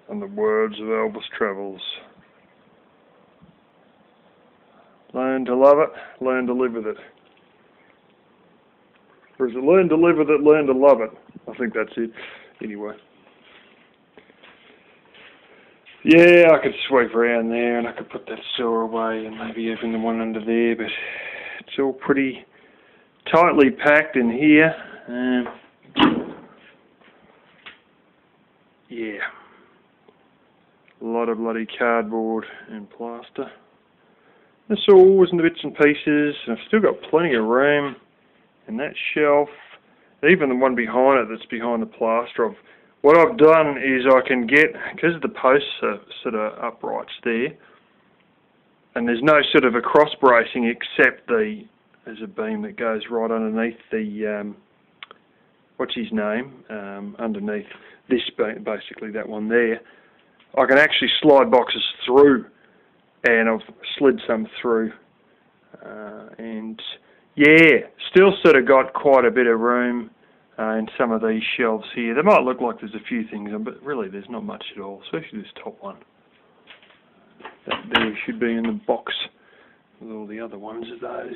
and the words of Elvis Travels. Learn to love it, learn to live with it. Or is it learn to live with it, learn to love it? I think that's it. Anyway. Yeah, I could sweep around there and I could put that saw away and maybe even the one under there, but it's all pretty tightly packed in here. Yeah. A lot of bloody cardboard and plaster. The saws and the bits and pieces, and I've still got plenty of room. And that shelf, even the one behind it that's behind the plaster, what I've done is I can get, because the posts are sort of uprights there, and there's no sort of a cross bracing except there's a beam that goes right underneath the, what's his name, underneath this beam, basically that one there. I can actually slide boxes through, and I've slid some through, and yeah, still sort of got quite a bit of room in some of these shelves here. They might look like there's a few things on, but really there's not much at all, especially this top one. That there should be in the box with all the other ones of those.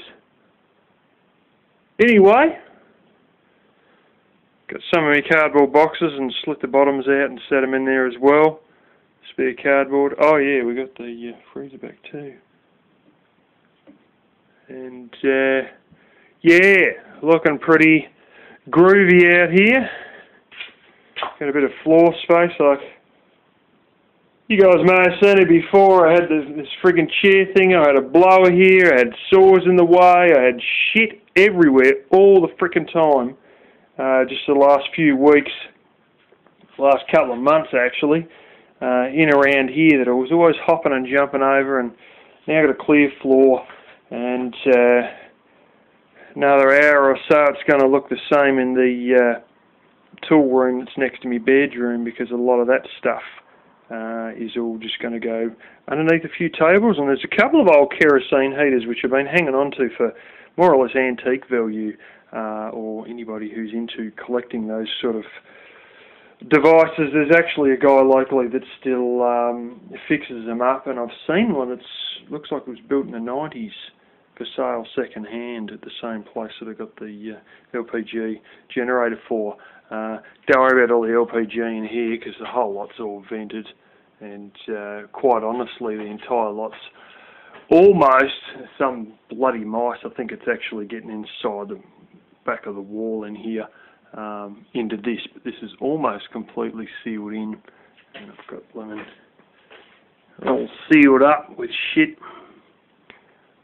Anyway, got some of my cardboard boxes and slit the bottoms out and set them in there as well. Spare cardboard. Oh yeah, we got the freezer back too. And yeah, looking pretty groovy out here. Got a bit of floor space, like you guys may have seen it before. I had this friggin' chair thing, I had a blower here, I had saws in the way, I had shit everywhere all the frickin' time. Just the last few weeks, last couple of months actually, in around here that I was always hopping and jumping over, and now I've got a clear floor, and another hour or so it's going to look the same in the tool room that's next to my bedroom, because a lot of that stuff is all just going to go underneath a few tables, and there's a couple of old kerosene heaters which I've been hanging on to for more or less antique value, or anybody who's into collecting those sort of devices. There's actually a guy locally that still fixes them up, and I've seen one that's looks like it was built in the 90s for sale second hand at the same place that I got the LPG generator for. Don't worry about all the LPG in here because the whole lot's all vented, and quite honestly the entire lot's almost, some bloody mice, I think it's actually getting inside the back of the wall in here into this, but this is almost completely sealed in, and I've got lemon all sealed up with shit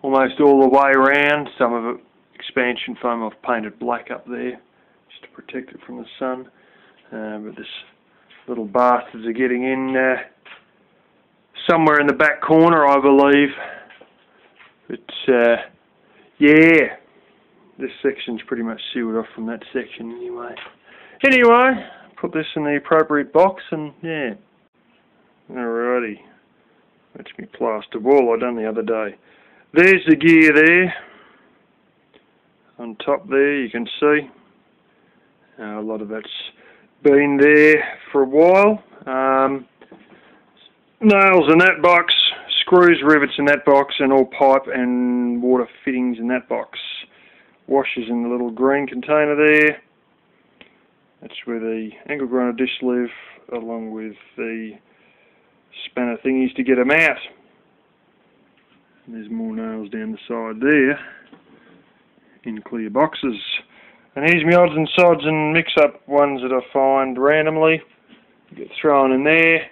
almost all the way around. Some of it expansion foam I've painted black up there just to protect it from the sun, but this little bastards are getting in somewhere in the back corner, I believe. But yeah, this section's pretty much sealed off from that section anyway. Anyway, put this in the appropriate box, and yeah. Alrighty. That's my plaster wall I done the other day. There's the gear there. On top there you can see. A lot of that's been there for a while. Nails in that box, screws, rivets in that box, and all pipe and water fittings in that box. Washers in the little green container there. That's where the angle grinder dish live, along with the spanner thingies to get them out. And there's more nails down the side there in clear boxes. And here's my odds and sods and mix-up ones that I find randomly. Get thrown in there.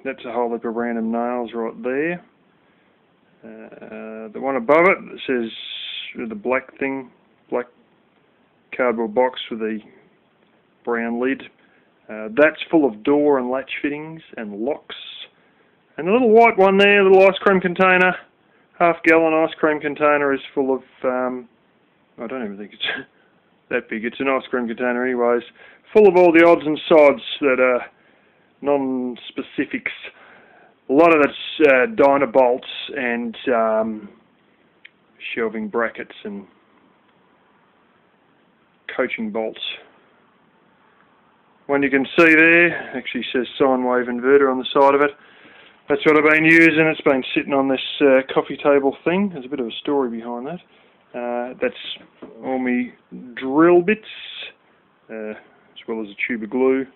That's a whole heap of random nails right there. The one above it that says the black thing, black cardboard box with a brown lid. That's full of door and latch fittings and locks. And the little white one there, little ice cream container, half-gallon ice cream container, is full of, I don't even think it's that big, it's an ice cream container anyways, full of all the odds and sods that are non-specifics. A lot of it's Dynabolts and shelving brackets and coaching bolts. one you can see there actually says sine wave inverter on the side of it. That's what I've been using. It's been sitting on this coffee table thing. There's a bit of a story behind that. That's all my drill bits, as well as a tube of glue,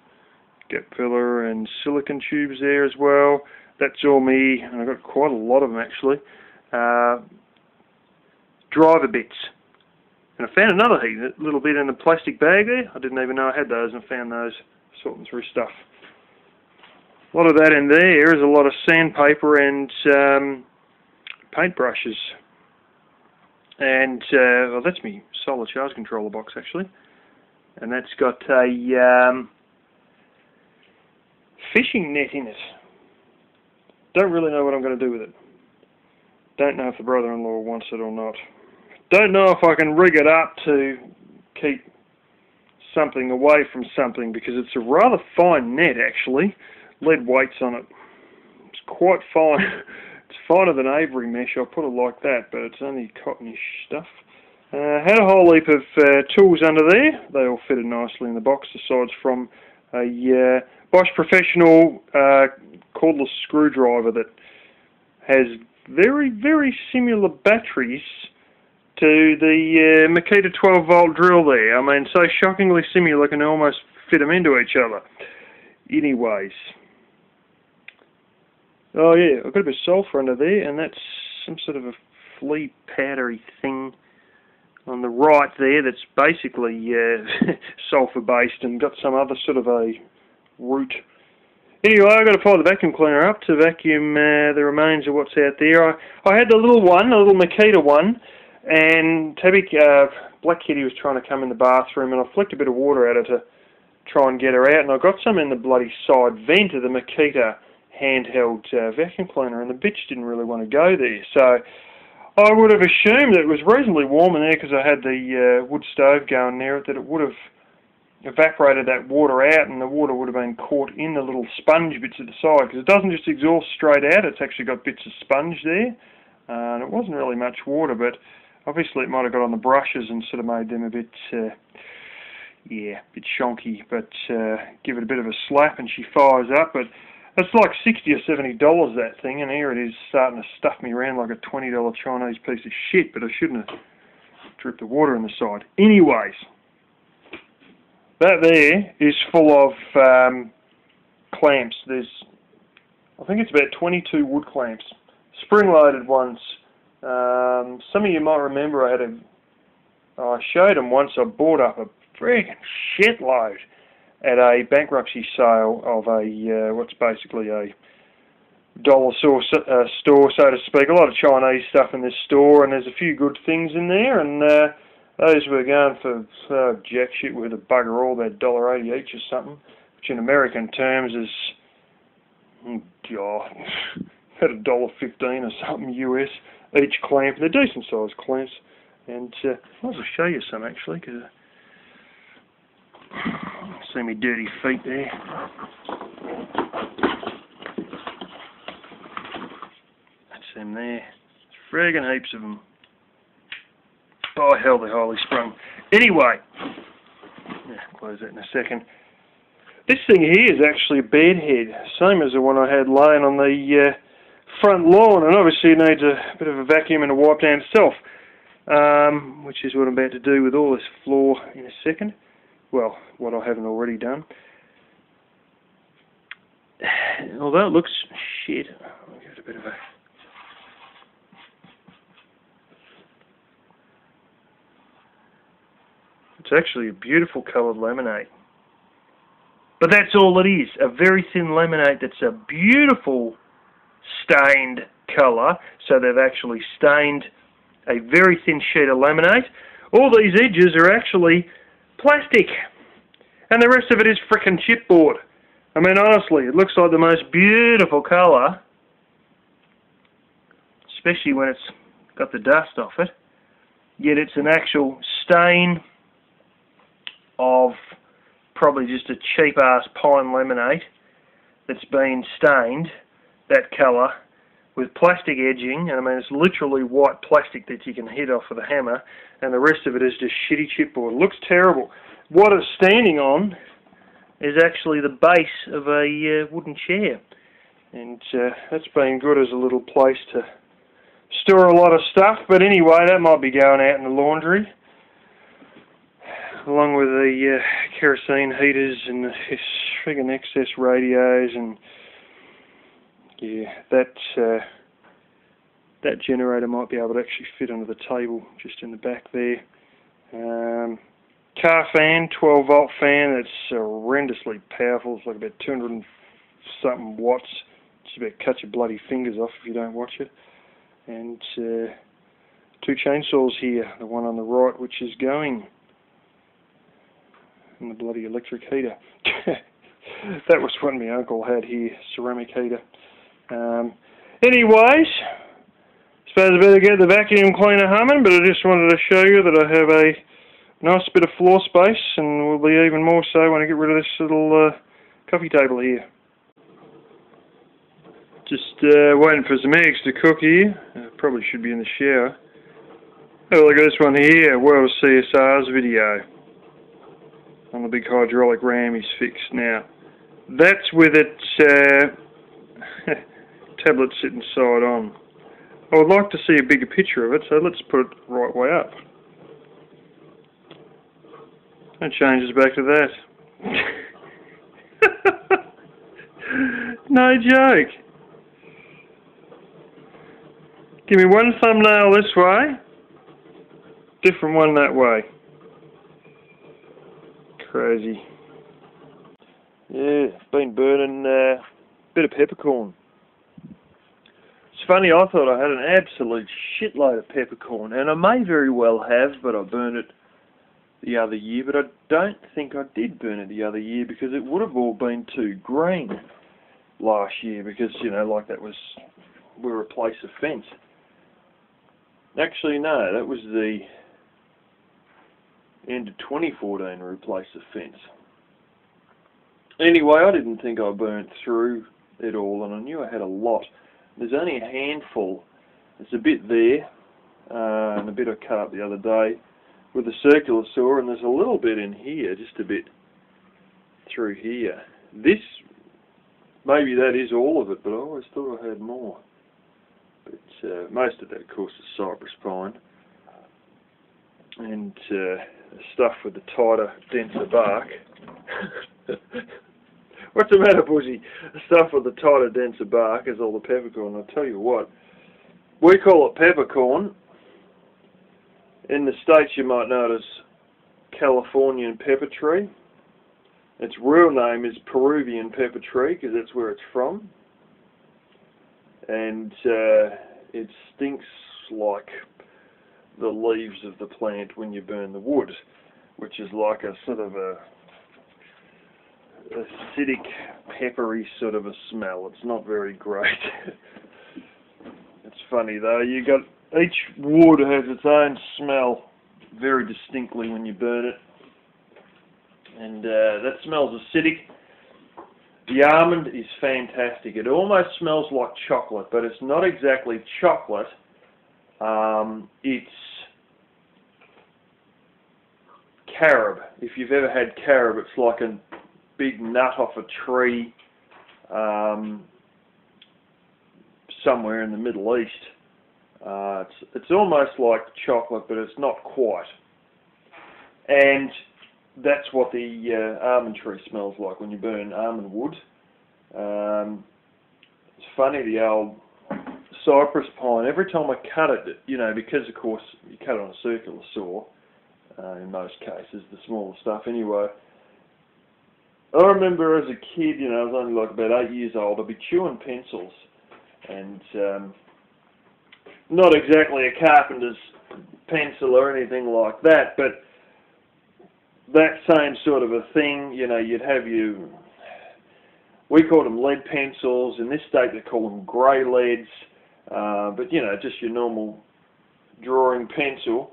gap filler and silicon tubes there as well. That's all me, and I've got quite a lot of them actually, driver bits. And I found another little bit in a plastic bag there. I didn't even know I had those, and found those sorting through stuff. A lot of that in there is a lot of sandpaper and paintbrushes. And well, that's my solar charge controller box actually. And that's got a fishing net in it. Don't really know what I'm going to do with it. Don't know if the brother-in-law wants it or not. Don't know if I can rig it up to keep something away from something, because it's a rather fine net actually. Lead weights on it. It's quite fine. It's finer than Avery mesh, I'll put it like that, but it's only cottonish stuff. Had a whole heap of tools under there. They all fitted nicely in the box, aside from a Bosch Professional cordless screwdriver that has very, very similar batteries to the Makita 12 volt drill there. I mean, so shockingly similar, I can almost fit them into each other. Anyways. Oh yeah, I've got a bit of sulphur under there, and that's some sort of a flea powdery thing on the right there that's basically sulphur based and got some other sort of a root. Anyway, I've got to fire the vacuum cleaner up to vacuum the remains of what's out there. I had the little one, a little Makita one, and Tabby, Black Kitty was trying to come in the bathroom, and I flicked a bit of water at her to try and get her out, and I got some in the bloody side vent of the Makita handheld vacuum cleaner, and the bitch didn't really want to go there. So I would have assumed that it was reasonably warm in there because I had the wood stove going near it, that it would have evaporated that water out, and the water would have been caught in the little sponge bits at the side, because it doesn't just exhaust straight out, it's actually got bits of sponge there, and it wasn't really much water, but obviously it might have got on the brushes and sort of made them a bit yeah, a bit shonky. But give it a bit of a slap and she fires up. But it's like $60 or $70 that thing, and here it is starting to stuff me around like a $20 Chinese piece of shit, but I shouldn't have dripped the water in the side. Anyways, that there is full of clamps. I think it's about 22 wood clamps, spring-loaded ones. Some of you might remember I showed them once. I bought up a friggin' shitload at a bankruptcy sale of a what's basically a dollar store, so to speak. A lot of Chinese stuff in this store, and there's a few good things in there, and those were going for jack shit with a bugger all, about $1.80 each or something, which in American terms is, oh God, at $1.15 or something US each clamp. They're decent sized clamps, and I might as well show you some actually, because see me dirty feet there. That's them there. Friggin' heaps of them. By hell, they're highly sprung. Anyway, yeah, close that in a second. This thing here is actually a bed head, same as the one I had laying on the front lawn, and obviously it needs a bit of a vacuum and a wipe down itself, which is what I'm about to do with all this floor in a second. Well, what I haven't already done. Although it looks shit, I'll give it a bit of a... It's actually a beautiful coloured laminate. But that's all it is, a very thin laminate that's a beautiful stained colour. So they've actually stained a very thin sheet of laminate. All these edges are actually plastic, and the rest of it is frickin' chipboard. I mean, honestly, it looks like the most beautiful colour, especially when it's got the dust off it, yet it's an actual stain of probably just a cheap-ass pine laminate that's been stained that colour with plastic edging, and I mean it's literally white plastic that you can hit off with a hammer, and the rest of it is just shitty chipboard. It looks terrible. What it's standing on is actually the base of a wooden chair. And that's been good as a little place to store a lot of stuff. But anyway, that might be going out in the laundry, along with the kerosene heaters and the friggin' excess radios, and yeah, that generator might be able to actually fit under the table just in the back there. Car fan, 12 volt fan, that's horrendously powerful. It's like about 200 and something watts. Just about cut your bloody fingers off if you don't watch it. And 2 chainsaws here, the one on the right which is going, and the bloody electric heater. That was what my uncle had here, ceramic heater. Anyways, suppose I better get the vacuum cleaner humming, but I just wanted to show you that I have a nice bit of floor space, and will be even more so when I get rid of this little coffee table here. Just waiting for some eggs to cook here. Probably should be in the shower. Oh, look at this one here, World of CSR's video on the big hydraulic ram he's fixed now. That's with its tablet sitting side on. I would like to see a bigger picture of it, so let's put it the right way up. That changes back to that. No joke. Give me one thumbnail this way, different one that way. Crazy. Yeah, been burning a bit of peppercorn. It's funny, I thought I had an absolute shitload of peppercorn, and I may very well have, but I burned it the other year, but I don't think I did burn it the other year because it would have all been too green last year because, you know, like that was, we replaced the fence. Actually, no, that was the end of 2014 we replaced the fence. Anyway, I didn't think I burnt through it all, and I knew I had a lot. There's only a handful. There's a bit there, and a bit I cut up the other day with a circular saw, and there's a little bit in here, just a bit through here. This, maybe that is all of it, but I always thought I had more. But most of that, of course, is cypress pine, and stuff with the tighter, denser bark. What's the matter, Bushy? The stuff with the tighter, denser bark is all the peppercorn. I'll tell you what, we call it peppercorn. In the States you might know it as Californian pepper tree. Its real name is Peruvian pepper tree because that's where it's from. And it stinks like the leaves of the plant when you burn the wood, which is like a sort of a acidic, peppery sort of a smell. It's not very great. It's funny though, you got each wood has its own smell very distinctly when you burn it, and that smells acidic. The almond is fantastic. It almost smells like chocolate, but it's not exactly chocolate. It's carob. If you've ever had carob, it's like a big nut off a tree somewhere in the Middle East. It's almost like chocolate, but it's not quite. And that's what the almond tree smells like when you burn almond wood. It's funny, the old cypress pine, every time I cut it, you know, because of course you cut it on a circular saw, in most cases, the smaller stuff anyway. I remember as a kid, you know, I was only like about 8 years old, I'd be chewing pencils, and not exactly a carpenter's pencil or anything like that, but that same sort of a thing, you know, you'd have we called them lead pencils, in this state they call them grey leads, but you know, just your normal drawing pencil,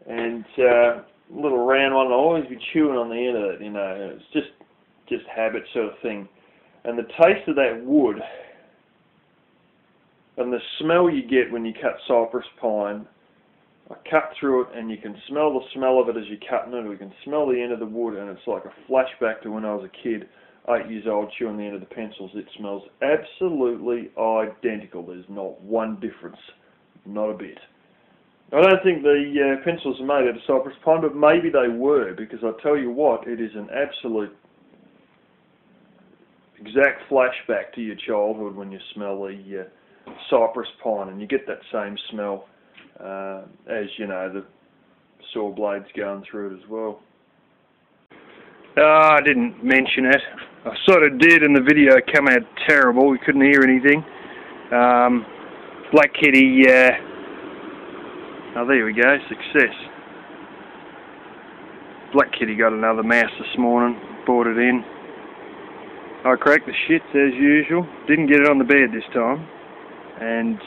and a little round one, I'd always be chewing on the end of it, you know, it's just habit sort of thing. And the taste of that wood and the smell you get when you cut cypress pine I cut through it, and you can smell the smell of it as you're cutting it. You can smell the end of the wood, and it's like a flashback to when I was a kid, 8 years old, chewing the end of the pencils. It smells absolutely identical. There's not one difference, not a bit. I don't think the pencils are made out of cypress pine, but maybe they were, because I tell you what, it is an absolute exact flashback to your childhood when you smell the cypress pine, and you get that same smell as, you know, the saw blades going through it as well. I didn't mention it. I sort of did, and the video came out terrible. We couldn't hear anything. Black Kitty, oh, there we go, success. Black Kitty got another mouse this morning, brought it in. I cracked the shits as usual. Didn't get it on the bed this time. And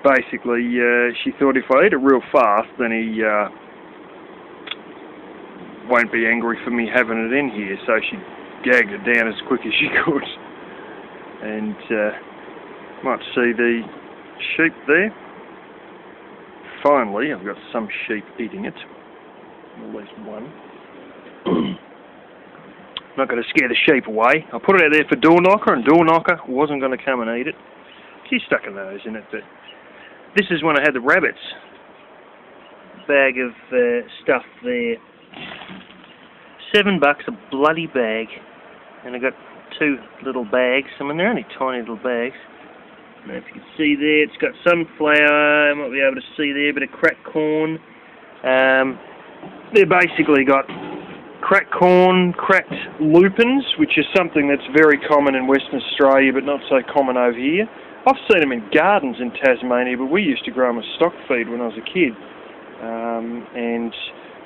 basically she thought if I eat it real fast, then he won't be angry for me having it in here. So she gagged it down as quick as she could. And might see the sheep there. Finally, I've got some sheep eating it. At least one. Not going to scare the sheep away. I put it out there for Door Knocker, and Door Knocker wasn't going to come and eat it. She stuck a nose in it, but this is when I had the rabbits. Bag of stuff there. $7 a bloody bag, and I got 2 little bags. I mean, they're only tiny little bags. I don't know if you can see there, it's got sunflower, I might be able to see there, a bit of cracked corn. They basically got cracked corn, cracked lupins, which is something that's very common in Western Australia, but not so common over here. I've seen them in gardens in Tasmania, but we used to grow them as stock feed when I was a kid. And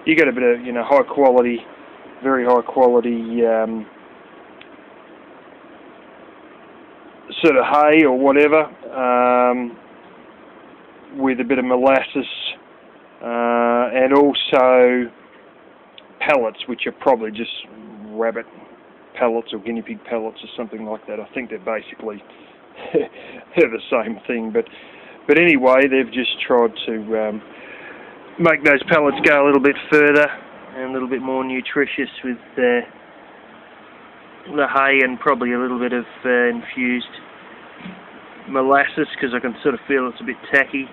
you get a bit of, you know, high quality, very high quality sort of hay or whatever, with a bit of molasses, and also pellets, which are probably just rabbit pellets or guinea pig pellets or something like that. I think they're basically they're the same thing, but anyway, they've just tried to make those pellets go a little bit further and a little bit more nutritious with the hay and probably a little bit of infused molasses, because I can sort of feel it's a bit tacky,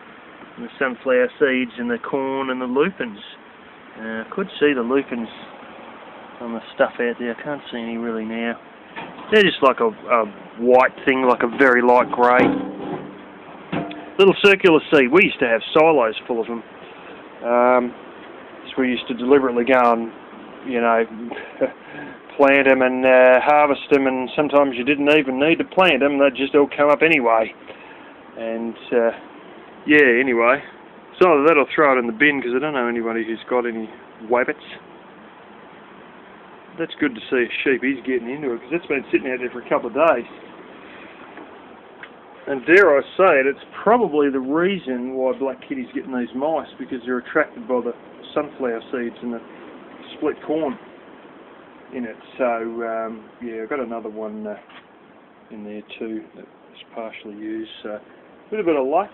and the sunflower seeds and the corn and the lupins. I could see the lupins on the stuff out there. I can't see any really now. They're just like a white thing, like a very light grey. Little circular seed. We used to have silos full of them. So we used to deliberately go and, you know, plant them and harvest them, and sometimes you didn't even need to plant them, they'd just all come up anyway. And yeah, anyway, so either that or throw it in the bin, because I don't know anybody who's got any wabbits. That's good to see a sheep is getting into it, because it's been sitting out there for a couple of days. And dare I say it, it's probably the reason why Black Kitty's getting these mice, because they're attracted by the sunflower seeds and the split corn in it. So yeah, I've got another one in there too that's partially used. So with a bit of luck,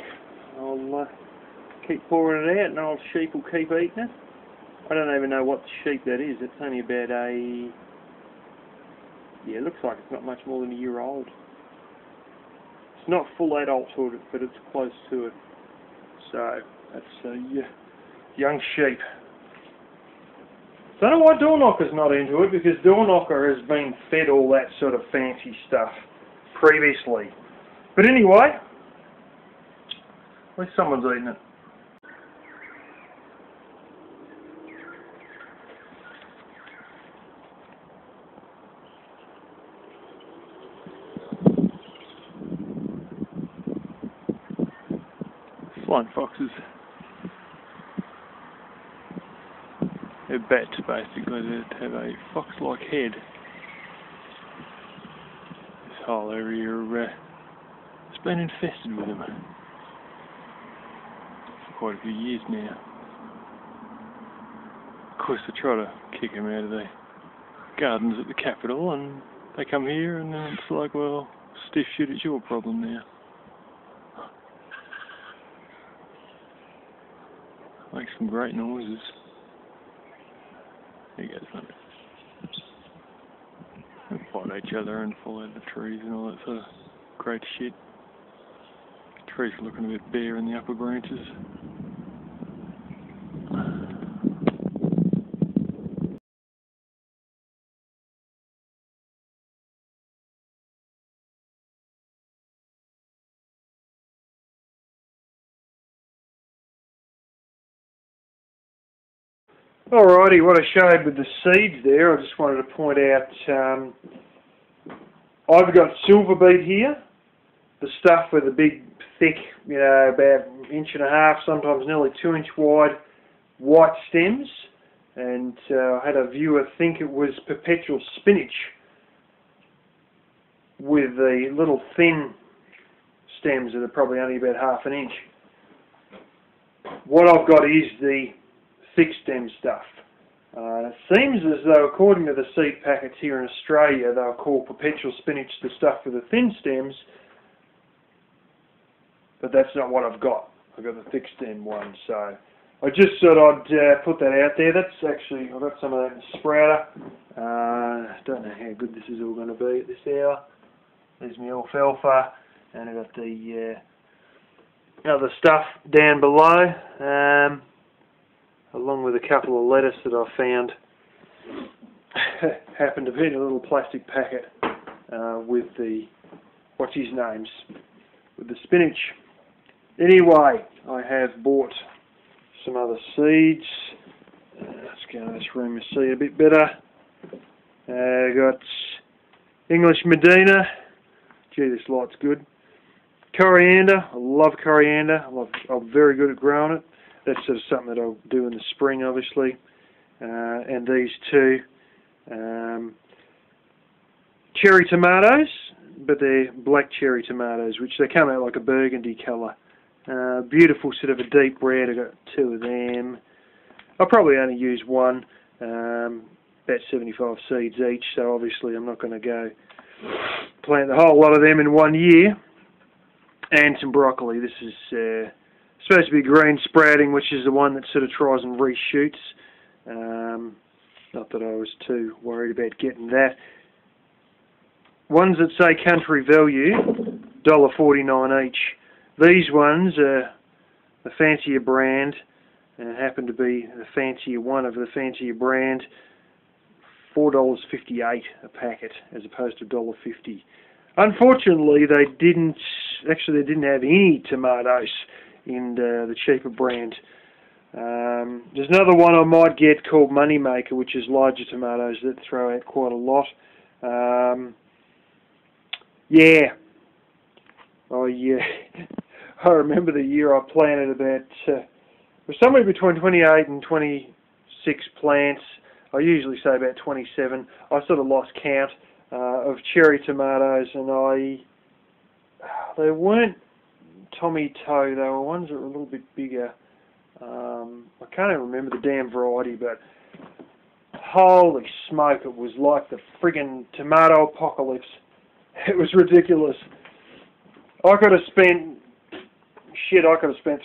I'll keep pouring it out, and old sheep will keep eating it. I don't even know what sheep that is. It's only about a, yeah, it looks like it's not much more than a year old. It's not full adulthood, but it's close to it. So that's a young sheep. Don't know why Door Knocker's not into it, because Door Knocker has been fed all that sort of fancy stuff previously. But anyway, at least someone's eating it. Flying foxes. They're bats, basically, that have a fox-like head. This whole area has been infested with them for quite a few years now. Of course, they try to kick them out of the gardens at the capital, and they come here, and then it's like, well, stiff shit, it's your problem now. some great noises. There you go, son. They fight each other and fall out of the trees and all that sort of great shit. The trees are looking a bit bare in the upper branches. Alrighty, what I showed with the seeds there, I just wanted to point out, I've got silver beet here, the stuff with the big, thick, about 1.5 inches, sometimes nearly 2 inch wide, white stems, and I had a viewer think it was perpetual spinach with the little thin stems that are probably only about 1/2 inch. What I've got is the thick stem stuff. It seems as though, according to the seed packets here in Australia, they'll call perpetual spinach the stuff with the thin stems, but that's not what I've got. I've got the thick stem one, so I just thought I'd put that out there. That's actually, I've got some of that in sprouter. Don't know how good this is all going to be at this hour. There's my alfalfa, and I've got the other stuff down below. Along with a couple of lettuce that I found. Happened to be in a little plastic packet with the, what's his names, with the spinach. Anyway, I have bought some other seeds. Let's go to this room and see a bit better. Got English Medina. Gee, this light's good. Coriander. I love coriander. I'm very good at growing it. That's sort of something that I'll do in the spring, obviously. And these two cherry tomatoes, but they're black cherry tomatoes, which they come out like a burgundy colour. Beautiful, sort of a deep red. I've got 2 of them. I'll probably only use one, about 75 seeds each, so obviously I'm not going to go plant the whole lot of them in 1 year. And some broccoli. This is supposed to be green sprouting, which is the one that sort of tries and reshoots. Not that I was too worried about getting that. Ones that say country value, $1.49 each. These ones are the fancier brand, and happen to be the fancier one of the fancier brand. $4.58 a packet, as opposed to $1.50. Unfortunately, they didn't have any tomatoes in the cheaper brand. There's another one I might get called Moneymaker, which is larger tomatoes that throw out quite a lot. I remember the year I planted about, it was somewhere between 28 and 26 plants. I usually say about 27. I sort of lost count of cherry tomatoes, and they weren't Tommy Toe, they were ones that were a little bit bigger. I can't even remember the damn variety, but holy smoke, it was like the friggin' tomato apocalypse. It was ridiculous. I could have spent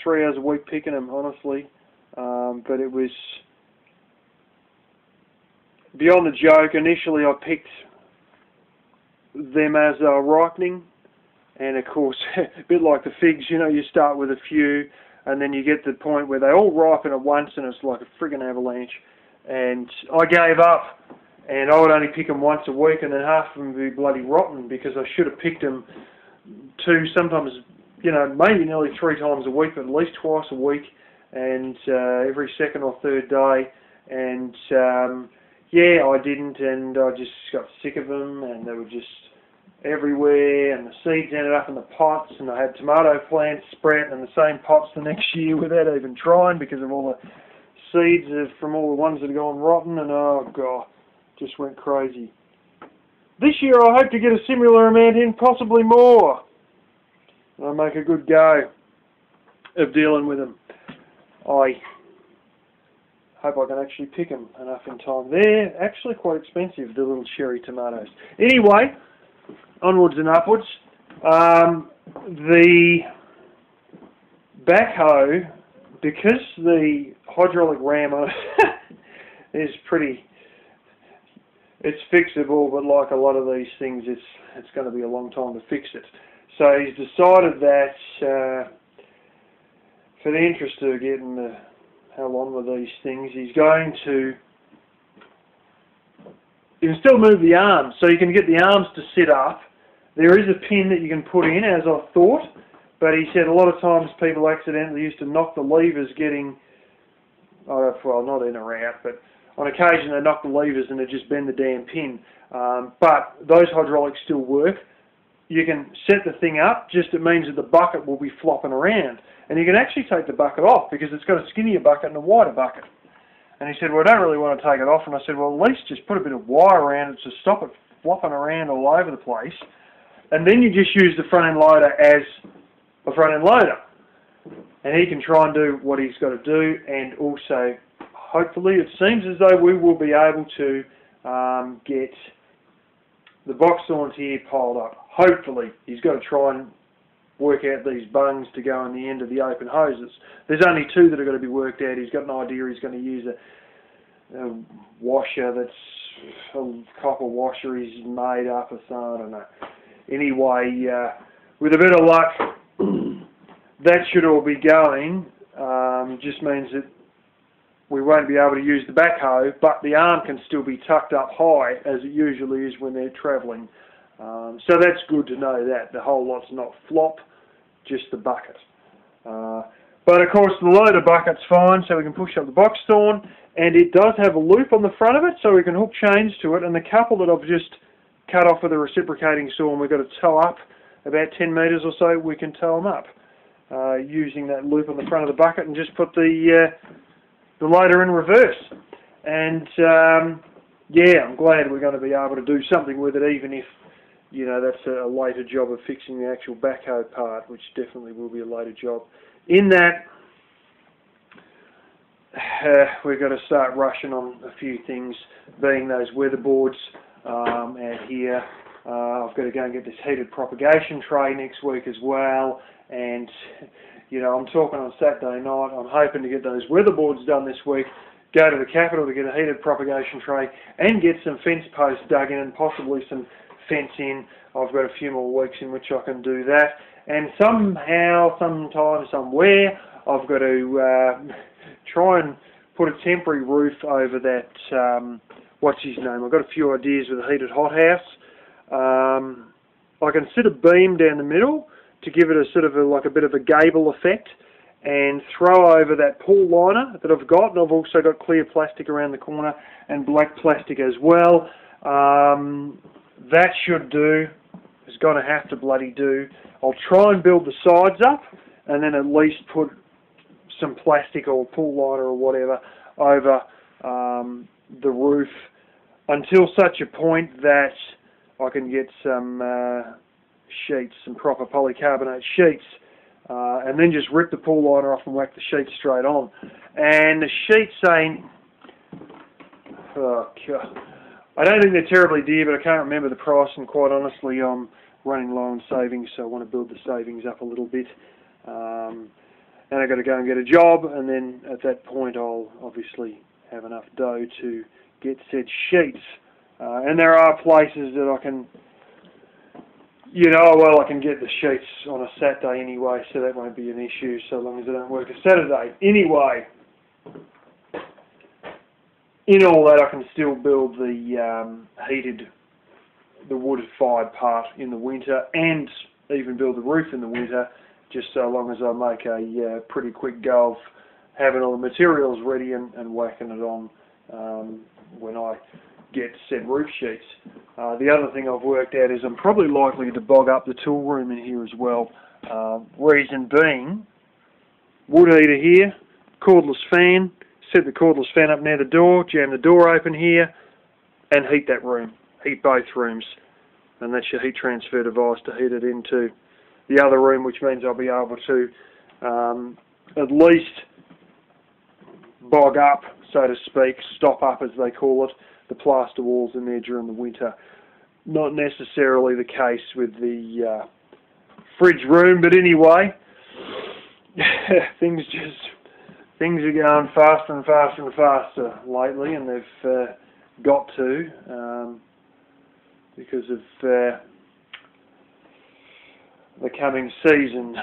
3 hours a week picking them, honestly. But it was beyond the joke. Initially I picked them as they were ripening, and of course, a bit like the figs, you start with a few, and then you get to the point where they all ripen at once, and it's like a friggin' avalanche. And I gave up, and I would only pick them once a week, and then half of them would be bloody rotten, because I should have picked them 2, sometimes, maybe nearly 3 times a week, but at least twice a week, and every second or third day. And I didn't, and I just got sick of them, and they were just everywhere, and the seeds ended up in the pots, and I had tomato plants sprouting in the same pots the next year without even trying, because of all the seeds from all the ones that had gone rotten, and oh god, just went crazy. This year I hope to get a similar amount in, possibly more. I'll make a good go of dealing with them. I hope I can actually pick them enough in time. They're actually quite expensive, the little cherry tomatoes. Anyway, onwards and upwards. The backhoe, because the hydraulic ram on it is pretty. It's fixable, but like a lot of these things, it's going to be a long time to fix it. So he's decided that for the interest of getting the hell on with these things, he's going to. You can still move the arms, so you can get the arms to sit up. There is a pin that you can put in, as I thought, but he said a lot of times people accidentally used to knock the levers getting, well, not in or out, but on occasion they knock the levers and they just bend the damn pin. But those hydraulics still work. You can set the thing up, just it means that the bucket will be flopping around. And you can actually take the bucket off because it's got a skinnier bucket and a wider bucket. And he said, well, I don't really want to take it off. And I said, well, at least just put a bit of wire around it to stop it flopping around all over the place. And then you just use the front end loader as a front end loader. And he can try and do what he's got to do. And also, hopefully, it seems as though we will be able to get the box thorns here piled up. Hopefully, he's got to try and work out these bungs to go on the end of the open hoses. There's only two that are going to be worked out. He's got an idea he's going to use a washer that's a copper washer he's made up or something, I don't know. Anyway, with a bit of luck, that should all be going. Just means that we won't be able to use the backhoe, but the arm can still be tucked up high, as it usually is when they're travelling. So that's good to know that. The whole lot's not flop, just the bucket. But of course the loader bucket's fine, so we can push up the box thorn, and it does have a loop on the front of it, so we can hook chains to it, and the couple that I've just cut off with a reciprocating saw and we've got to tow up about 10 metres or so, we can tow them up using that loop on the front of the bucket and just put the loader in reverse. And yeah, I'm glad we're going to be able to do something with it, even if, you know, that's a later job of fixing the actual backhoe part, which definitely will be a later job. In that, we've got to start rushing on a few things, being those weatherboards out here. I've got to go and get this heated propagation tray next week as well. And, you know, I'm talking on Saturday night. I'm hoping to get those weatherboards done this week, go to the Capitol to get a heated propagation tray and get some fence posts dug in and possibly some fence in. I've got a few more weeks in which I can do that. And somehow, sometime, somewhere, I've got to try and put a temporary roof over that, what's his name? I've got a few ideas with a heated hothouse. I can sit a beam down the middle to give it a sort of like a bit of a gable effect and throw over that pool liner that I've got, and I've also got clear plastic around the corner and black plastic as well. That should do. It's going to have to bloody do. I'll try and build the sides up and then at least put some plastic or pool liner or whatever over the roof until such a point that I can get some sheets, some proper polycarbonate sheets, and then just rip the pool liner off and whack the sheets straight on. And the sheets ain't, oh God, I don't think they're terribly dear, but I can't remember the price, and quite honestly I'm running low on savings, so I want to build the savings up a little bit. And I've got to go and get a job, and then at that point I'll obviously have enough dough to get said sheets. And there are places that I can, you know, well, I can get the sheets on a Saturday anyway, so that won't be an issue so long as I don't work a Saturday. Anyway, in all that, I can still build the wood-fired part in the winter, and even build the roof in the winter, just so long as I make a pretty quick go of having all the materials ready and whacking it on when I get said roof sheets. The other thing I've worked out is I'm probably likely to bog up the tool room in here as well. Reason being, wood heater here, cordless fan, set the cordless fan up near the door, jam the door open here, and heat that room. Heat both rooms. And that's your heat transfer device to heat it into the other room, which means I'll be able to at least bog up, so to speak, stop up as they call it, the plaster walls in there during the winter. Not necessarily the case with the fridge room, but anyway, things just things are going faster and faster and faster lately, and they've got to because of the coming season.